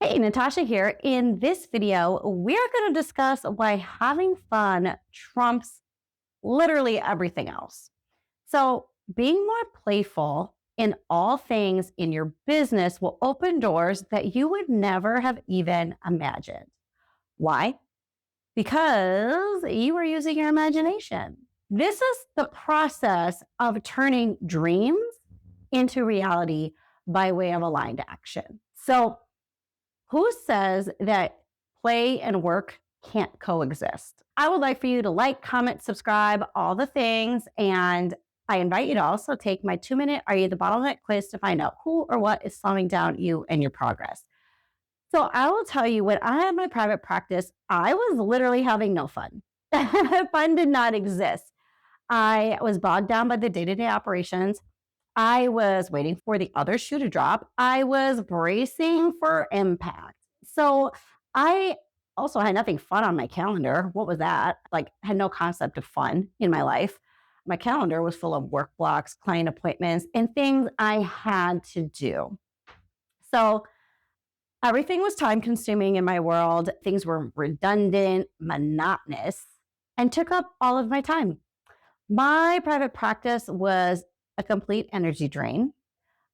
Hey, Natasha here. In this video, we're going to discuss why having fun trumps literally everything else. So, being more playful in all things in your business will open doors that you would never have even imagined. Why? Because you are using your imagination. This is the process of turning dreams into reality by way of aligned action. So, who says that play and work can't coexist? I would like for you to like, comment, subscribe, all the things. And I invite you to also take my 2-minute Are You the Bottleneck quiz to find out who or what is slowing down you and your progress. So I will tell you, when I had my private practice, I was literally having no fun. Fun did not exist. I was bogged down by the day-to-day operations. I was waiting for the other shoe to drop. I was bracing for impact. So I also had nothing fun on my calendar. What was that? Like, had no concept of fun in my life. My calendar was full of work blocks, client appointments, and things I had to do. So everything was time consuming in my world. Things were redundant, monotonous, and took up all of my time. My private practice was a complete energy drain.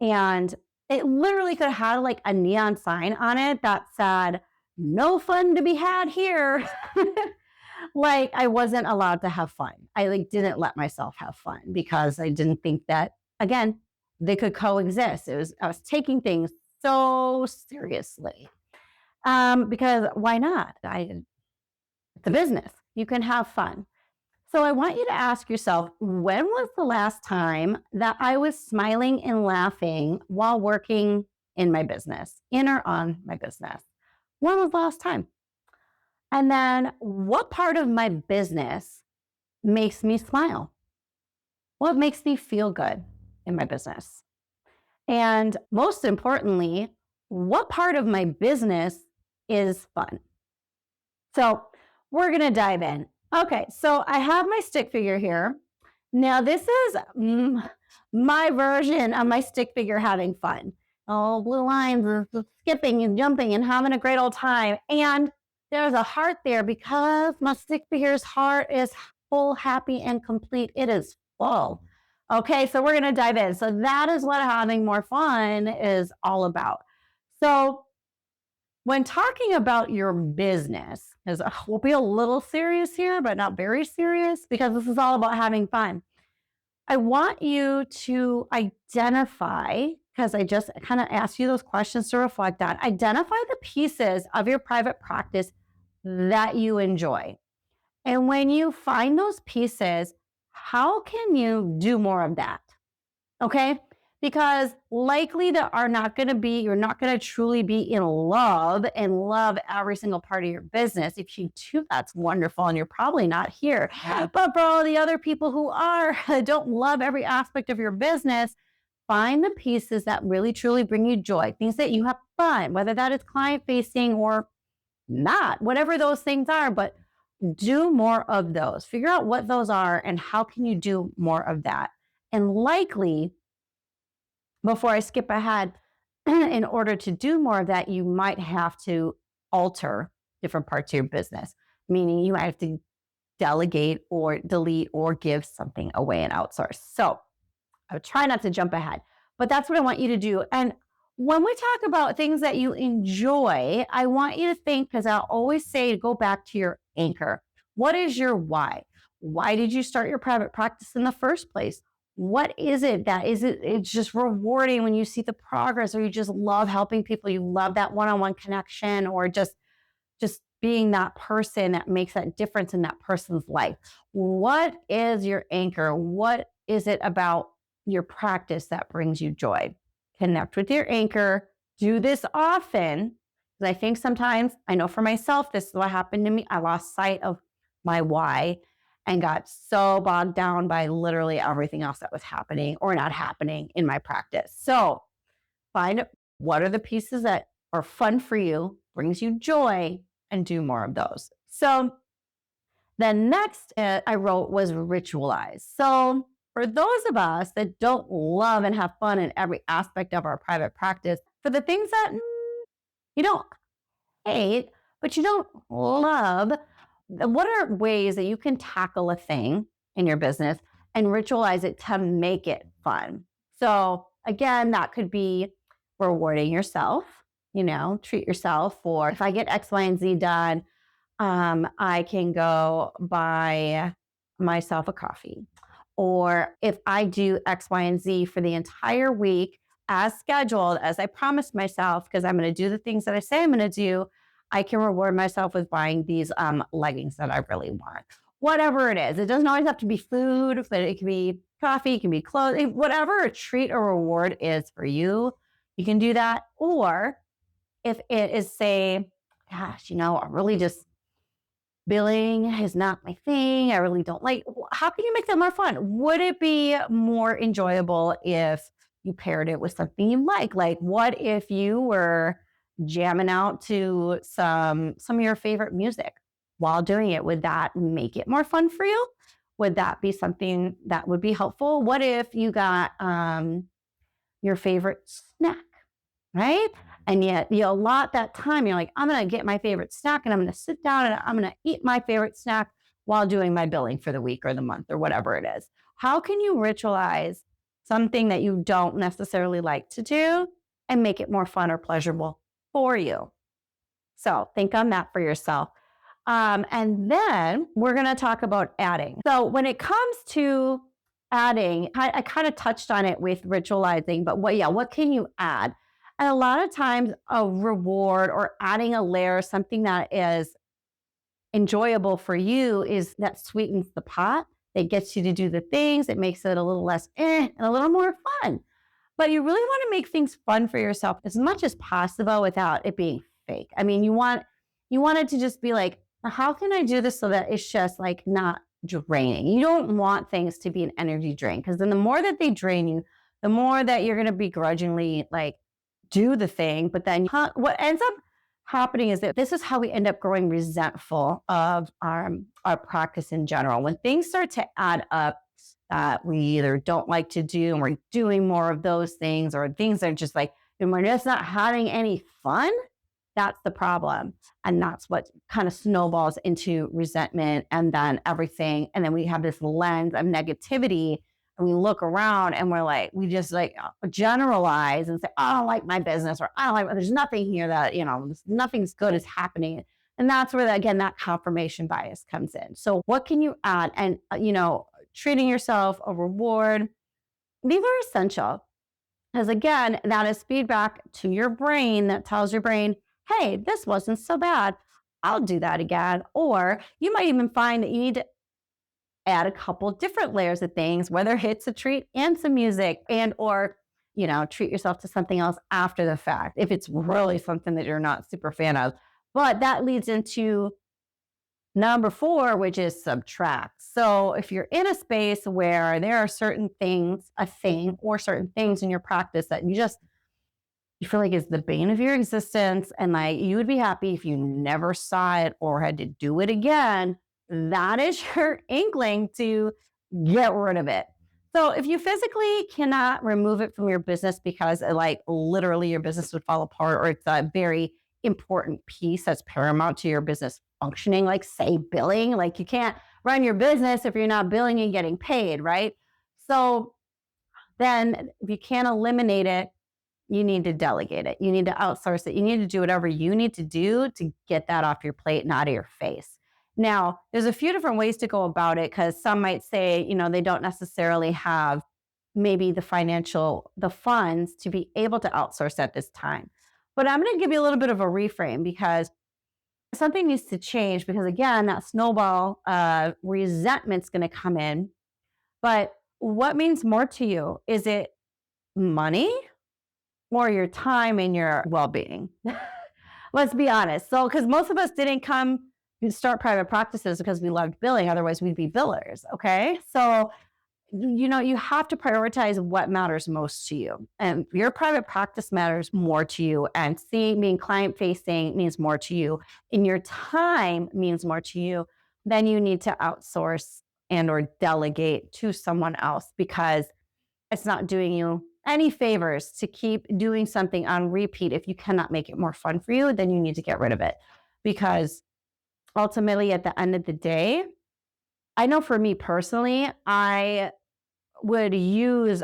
And it literally could have had like a neon sign on it that said, "No fun to be had here." Like, I wasn't allowed to have fun. I didn't let myself have fun because I didn't think that, again, they could coexist. I was taking things so seriously. Because why not? It's a business. You can have fun. So I want you to ask yourself, when was the last time that I was smiling and laughing while working in my business, in or on my business? When was the last time? And then what part of my business makes me smile? What makes me feel good in my business? And most importantly, what part of my business is fun? So we're going to dive in. Okay, so I have my stick figure here. Now, this is my version of my stick figure having fun. Oh, blue lines, skipping and jumping and having a great old time. And there's a heart there because my stick figure's heart is full, happy, and complete. It is full. Okay, so we're going to dive in. So that is what having more fun is all about. So when talking about your business, because we'll be a little serious here, but not very serious, because this is all about having fun. I want you to identify, because I just kind of asked you those questions to reflect on, identify the pieces of your private practice that you enjoy. And when you find those pieces, how can you do more of that? Okay? Because likely there are not going to be, you're not going to truly be in love and love every single part of your business. If you do, that's wonderful. And you're probably not here. But for all the other people who are, don't love every aspect of your business, find the pieces that really truly bring you joy, things that you have fun, whether that is client facing or not, whatever those things are, but do more of those. Figure out what those are and how can you do more of that. And likely, before I skip ahead, in order to do more of that, you might have to alter different parts of your business, meaning you might have to delegate or delete or give something away and outsource. So I would try not to jump ahead, but that's what I want you to do. And when we talk about things that you enjoy, I want you to think, because I'll always say, go back to your anchor. What is your why? Why did you start your private practice in the first place? What is it that it's just rewarding when you see the progress, or you just love helping people, you love that one-on-one connection, or just being that person that makes that difference in that person's life? What is your anchor? What is it about your practice that brings you joy? Connect with your anchor. Do this often, because I think sometimes, I know for myself, this is what happened to me. I lost sight of my why and got so bogged down by literally everything else that was happening or not happening in my practice. So find what are the pieces that are fun for you, brings you joy, and do more of those. So the next I wrote was ritualize. So for those of us that don't love and have fun in every aspect of our private practice, for the things that you don't hate, but you don't love, what are ways that you can tackle a thing in your business and ritualize it to make it fun? So, again, that could be rewarding yourself, treat yourself for if I get X, Y, and Z done, I can go buy myself a coffee. Or if I do X, Y, and Z for the entire week as scheduled, as I promised myself, because I'm going to do the things that I say I'm going to do, I can reward myself with buying these leggings that I really want. Whatever it is, it doesn't always have to be food, but it can be coffee, it can be clothes, whatever a treat or reward is for you, you can do that. Or if it is, say, gosh, I really just billing is not my thing. I really don't like. How can you make that more fun? Would it be more enjoyable if you paired it with something you like? Like, what if you were jamming out to some of your favorite music while doing it? Would that make it more fun for you? Would that be something that would be helpful? What if you got your favorite snack? Right? And yet you allot that time. You're like, I'm going to get my favorite snack and I'm going to sit down and I'm going to eat my favorite snack while doing my billing for the week or the month or whatever it is. How can you ritualize something that you don't necessarily like to do and make it more fun or pleasurable for you? So think on that for yourself. And then we're going to talk about adding. So when it comes to adding, I kind of touched on it with ritualizing, but what can you add? And a lot of times a reward or adding a layer, something that is enjoyable for you is that sweetens the pot. That gets you to do the things. It makes it a little less and a little more fun. But you really want to make things fun for yourself as much as possible without it being fake. I mean, you want it to just be like, how can I do this so that it's just like not draining? You don't want things to be an energy drain, because then the more that they drain you, the more that you're going to begrudgingly like do the thing. But then what ends up happening is that this is how we end up growing resentful of our practice in general. When things start to add up that we either don't like to do and we're doing more of those things, or things that are just like, and we're just not having any fun, that's the problem. And that's what kind of snowballs into resentment and then everything. And then we have this lens of negativity and we look around and we're like, we just like generalize and say, oh, I don't like my business, or I don't like, there's nothing here that, nothing's good is happening. And that's where, again, that confirmation bias comes in. So what can you add? And, treating yourself, a reward, these are essential. Because again, that is feedback to your brain that tells your brain, hey, this wasn't so bad. I'll do that again. Or you might even find that you need to add a couple different layers of things, whether it's a treat and some music, and or treat yourself to something else after the fact, if it's really something that you're not super fan of. But that leads into number 4, which is subtract. So if you're in a space where there are certain things, a thing or certain things in your practice that you feel like is the bane of your existence, and like you would be happy if you never saw it or had to do it again, that is your inkling to get rid of it. So if you physically cannot remove it from your business because like literally your business would fall apart, or it's a very important piece that's paramount to your business functioning, like say billing, like you can't run your business if you're not billing and getting paid, right? So then if you can't eliminate it, you need to delegate it. You need to outsource it. You need to do whatever you need to do to get that off your plate and out of your face. Now, there's a few different ways to go about it, because some might say, they don't necessarily have maybe the funds to be able to outsource at this time. But I'm going to give you a little bit of a reframe, because something needs to change, because again, that snowball resentment's going to come in. But what means more to you? Is it money or your time and your well-being? Let's be honest. So, because most of us didn't come and start private practices because we loved billing. Otherwise, we'd be billers. Okay. So, you have to prioritize what matters most to you. And your private practice matters more to you. And being client facing means more to you. And your time means more to you. Then you need to outsource and or delegate to someone else, because it's not doing you any favors to keep doing something on repeat. If you cannot make it more fun for you, then you need to get rid of it. Because ultimately, at the end of the day, I know for me personally, I would use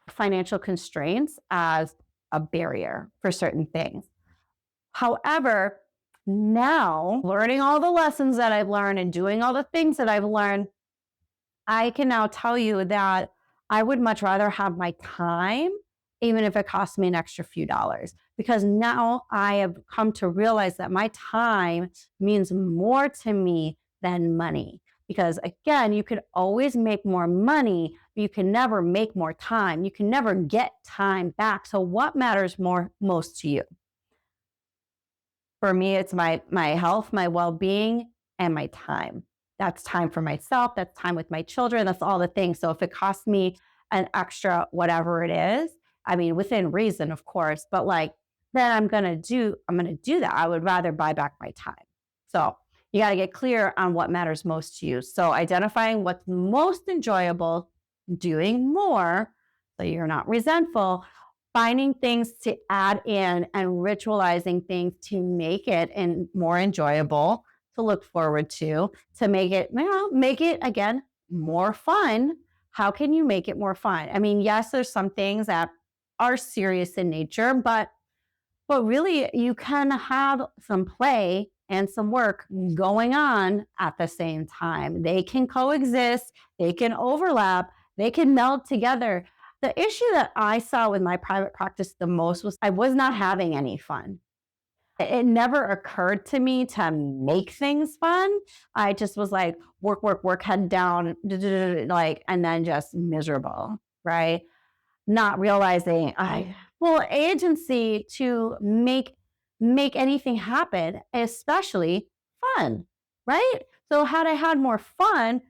financial constraints as a barrier for certain things. However, now learning all the lessons that I've learned and doing all the things that I've learned, I can now tell you that I would much rather have my time, even if it costs me an extra few dollars, because now I have come to realize that my time means more to me than money. Because again, you could always make more money, but you can never make more time. You can never get time back. So what matters most to you? For me, it's my health, my well-being, and my time. That's time for myself, that's time with my children, that's all the things. So if it costs me an extra whatever it is, I mean, within reason, of course, but like, then I'm gonna do that. I would rather buy back my time. So you got to get clear on what matters most to you. So identifying what's most enjoyable, doing more so you're not resentful, finding things to add in and ritualizing things to make it and more enjoyable to look forward to make it, make it again more fun. How can you make it more fun? I mean, yes, there's some things that are serious in nature, but really you can have some play and some work going on at the same time. They can coexist, they can overlap, they can meld together. The issue that I saw with my private practice the most was I was not having any fun. It never occurred to me to make things fun. I just was like, work, work, work, head down, like, and then just miserable, right? Not realizing agency to make anything happen, especially fun, right? So had I had more fun,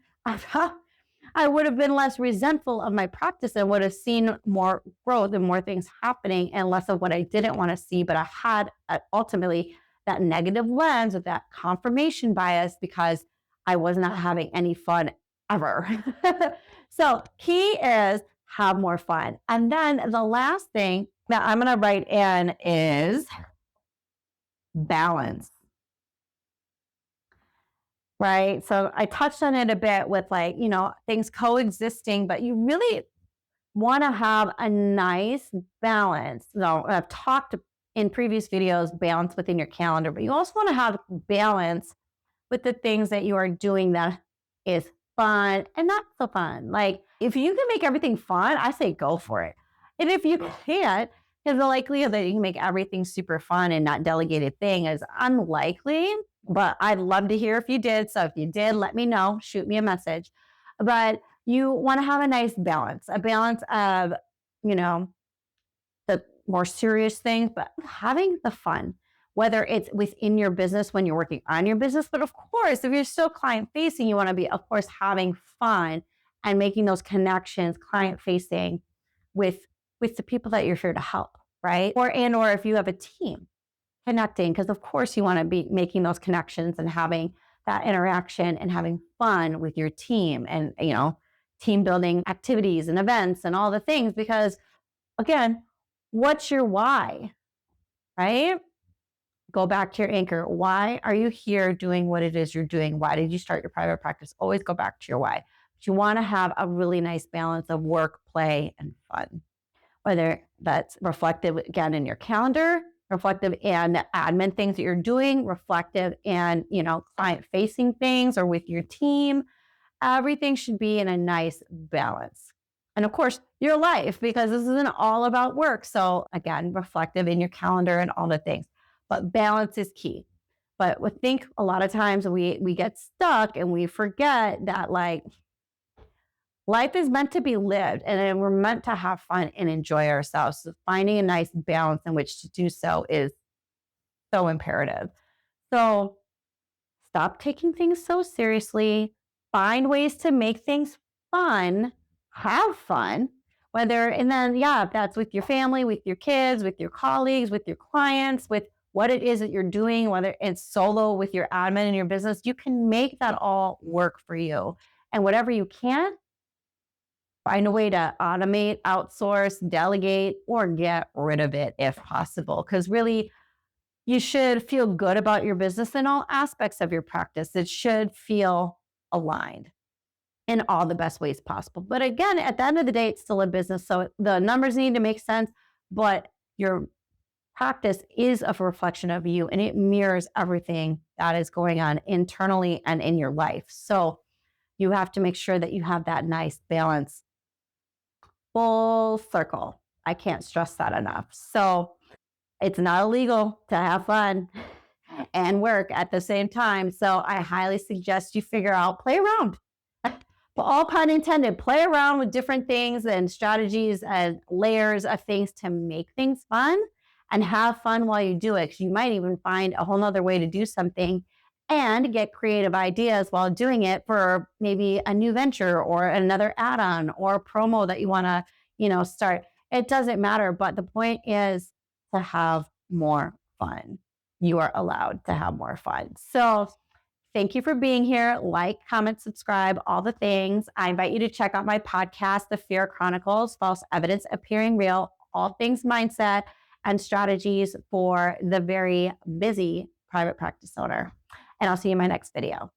I would have been less resentful of my practice and would have seen more growth and more things happening and less of what I didn't want to see. But I had ultimately that negative lens of that confirmation bias because I was not having any fun ever. So key is have more fun. And then the last thing that I'm going to write in is balance. Right. So I touched on it a bit with like, things coexisting, but you really want to have a nice balance. So I've talked in previous videos, balance within your calendar, but you also want to have balance with the things that you are doing that is fun and not so fun. Like if you can make everything fun, I say go for it. And if you can't, because the likelihood that you can make everything super fun and not delegated thing is unlikely, but I'd love to hear if you did. So if you did, let me know, shoot me a message. But you want to have a nice balance, a balance of, the more serious things, but having the fun, whether it's within your business when you're working on your business. But of course, if you're still client facing, you want to be, of course, having fun and making those connections client facing with the people that you're here to help, right? Or if you have a team connecting, because of course you want to be making those connections and having that interaction and having fun with your team and, team building activities and events and all the things, because again, what's your why, right? Go back to your anchor. Why are you here doing what it is you're doing? Why did you start your private practice? Always go back to your why. But you want to have a really nice balance of work, play, and fun. Whether that's reflective again in your calendar, reflective in the admin things that you're doing, reflective in, client facing things or with your team. Everything should be in a nice balance. And of course, your life, because this isn't all about work. So again, reflective in your calendar and all the things. But balance is key. But I think a lot of times we get stuck and we forget that like life is meant to be lived and we're meant to have fun and enjoy ourselves. So finding a nice balance in which to do so is so imperative. So stop taking things so seriously. Find ways to make things fun. Have fun. If that's with your family, with your kids, with your colleagues, with your clients, with what it is that you're doing, whether it's solo with your admin and your business, you can make that all work for you. And whatever you can't, Find a way to automate, outsource, delegate, or get rid of it if possible. Because really, you should feel good about your business in all aspects of your practice. It should feel aligned in all the best ways possible. But again, at the end of the day, it's still a business. So the numbers need to make sense, but your practice is a reflection of you and it mirrors everything that is going on internally and in your life. So you have to make sure that you have that nice balance, full circle. I can't stress that enough. So it's not illegal to have fun and work at the same time. So I highly suggest you figure out, play around. But all pun intended, play around with different things and strategies and layers of things to make things fun and have fun while you do it. You might even find a whole nother way to do something and get creative ideas while doing it for maybe a new venture or another add-on or a promo that you want to, start. It doesn't matter. But the point is to have more fun. You are allowed to have more fun. So thank you for being here. Like, comment, subscribe, all the things. I invite you to check out my podcast, The Fear Chronicles, False Evidence Appearing Real, all things mindset and strategies for the very busy private practice owner. And I'll see you in my next video.